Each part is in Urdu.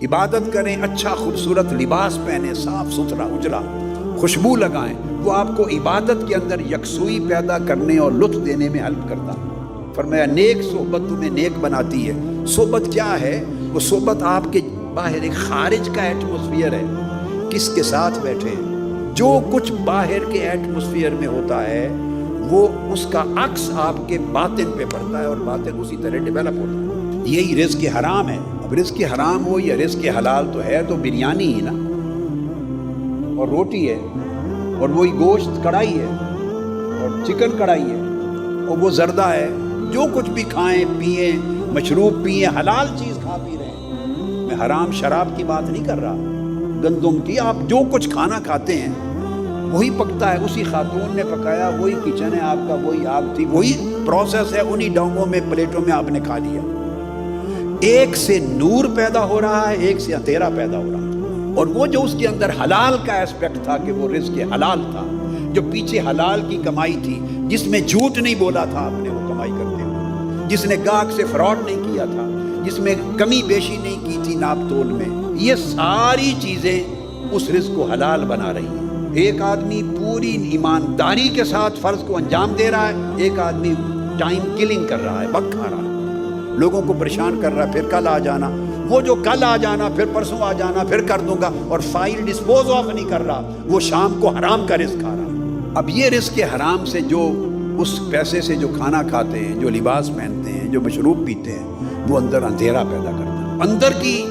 عبادت کریں، اچھا خوبصورت لباس پہنیں، صاف ستھرا اجلا، خوشبو لگائیں، وہ آپ کو عبادت کے اندر یکسوئی پیدا کرنے اور لطف دینے میں ہیلپ کرتا ہے۔ فرمایا نیک صحبت تمہیں نیک بناتی ہے۔ صحبت کیا ہے؟ وہ صحبت آپ کے باہر ایک خارج کا ایٹماسفیئر ہے، کس کے ساتھ بیٹھے ہیں۔ جو کچھ باہر کے ایٹماسفیئر میں ہوتا ہے وہ اس کا عکس آپ کے باطن پہ پڑتا ہے، اور باطن اسی طرح ڈیولپ ہوتا ہے۔ یہی رزق حرام ہے۔ اب رزق حرام ہو یا رزق حلال تو ہے تو بریانی ہی نا، اور روٹی ہے، اور وہی گوشت کڑھائی ہے، اور چکن کڑھائی ہے، اور وہ زردہ ہے۔ جو کچھ بھی کھائیں پیئیں، مشروب پیئیں، حلال چیز کھا پی رہے ہیں۔ میں حرام شراب کی بات نہیں کر رہا، گندم کی۔ آپ جو کچھ کھانا کھاتے ہیں وہی پکتا ہے، اسی خاتون نے پکایا، وہی کچن ہے آپ کا، وہی آگ تھی، وہی پروسیس ہے، انہی ڈونگوں میں پلیٹوں میں آپ نے کھا لیا۔ ایک سے نور پیدا ہو رہا ہے، ایک سے اندھیرا پیدا ہو رہا ہے۔ اور وہ جو اس کے اندر حلال کا ایسپیکٹ تھا کہ وہ رزق حلال تھا، جو پیچھے حلال کی کمائی تھی، جس میں جھوٹ نہیں بولا تھا آپ نے وہ کمائی کرتے ہوئے، جس نے گاہک سے فراڈ نہیں کیا تھا، جس میں کمی بیشی نہیں کی تھی ناپ تول میں، یہ ساری چیزیں اس رزق کو حلال بنا رہی ہیں۔ ایک آدمی پوری ایمانداری کے ساتھ فرض کو انجام دے رہا ہے، ایک آدمی ٹائم کلنگ کر رہا ہے، وقت کھا رہا ہے، لوگوں کو پریشان کر رہا ہے، پھر کل آ جانا، وہ جو کل آ جانا، پھر پرسوں آ جانا، پھر کر دوں گا، اور فائل ڈسپوز آف نہیں کر رہا، وہ شام کو حرام کا رزق کھا رہا ہے۔ اب یہ رزق حرام سے جو اس پیسے سے جو کھانا کھاتے ہیں، جو لباس پہنتے ہیں، جو مشروب پیتے ہیں، وہ اندر اندھیرا پیدا کرتا ہے۔ اندر کی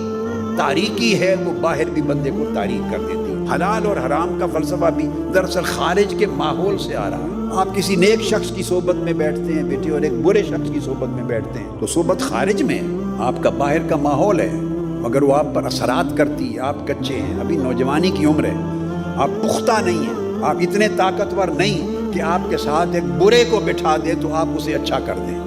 تاریکی ہے وہ باہر بھی بندے کو تاریک کر دیتی ہے۔ حلال اور حرام کا فلسفہ بھی دراصل خارج کے ماحول سے آ رہا ہے۔ آپ کسی نیک شخص کی صحبت میں بیٹھتے ہیں بیٹے، اور ایک برے شخص کی صحبت میں بیٹھتے ہیں، تو صحبت خارج میں ہے، آپ کا باہر کا ماحول ہے، مگر وہ آپ پر اثرات کرتی ہے۔ آپ کچے ہیں، ابھی نوجوانی کی عمر ہے، آپ پختہ نہیں ہیں، آپ اتنے طاقتور نہیں کہ آپ کے ساتھ ایک برے کو بٹھا دیں تو آپ اسے اچھا کر دیں۔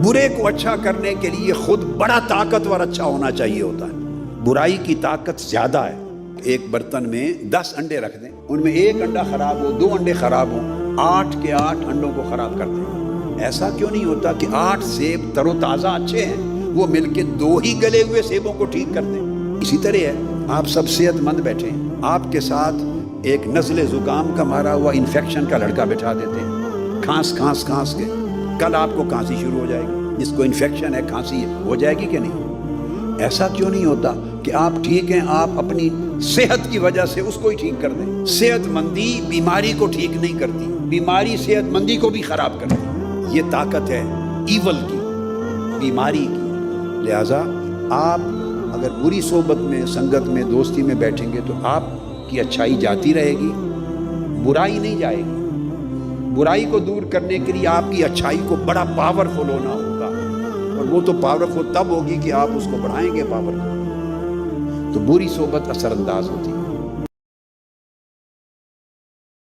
برے کو اچھا کرنے کے لیے خود بڑا طاقتور اچھا ہونا چاہیے ہوتا ہے۔ برائی کی طاقت زیادہ ہے۔ ایک برتن میں 10 انڈے رکھ دیں، ان میں ایک انڈا خراب ہو، 2 انڈے خراب ہوں، 8 کے 8 انڈوں کو خراب کر دیں۔ ایسا کیوں نہیں ہوتا کہ 8 سیب تر و تازہ اچھے ہیں، وہ مل کے 2 ہی گلے ہوئے سیبوں کو ٹھیک کر دیں؟ اسی طرح ہے، آپ سب صحت مند بیٹھے ہیں، آپ کے ساتھ ایک نزلے زکام کا مارا ہوا انفیکشن کا لڑکا بٹھا دیتے ہیں، کھانس کے کل آپ کو کھانسی شروع ہو جائے گی، جس کو انفیکشن ہے، کھانسی ہو جائے گی کہ نہیں؟ ایسا کیوں نہیں ہوتا کہ آپ ٹھیک ہیں، آپ اپنی صحت کی وجہ سے اس کو ہی ٹھیک کر دیں؟ صحت مندی بیماری کو ٹھیک نہیں کرتی، بیماری صحت مندی کو بھی خراب کرتی۔ یہ طاقت ہے ایول کی، بیماری کی۔ لہٰذا آپ اگر بری صحبت میں، سنگت میں، دوستی میں بیٹھیں گے تو آپ کی اچھائی جاتی رہے گی، برائی نہیں جائے گی۔ برائی کو دور کرنے کے لیے آپ کی اچھائی کو بڑا پاورفل ہونا ہوگا، اور وہ تو پاورفل تب ہوگی کہ آپ اس کو بڑھائیں گے پاور کو، تو بری صحبت اثر انداز ہوتی ہے۔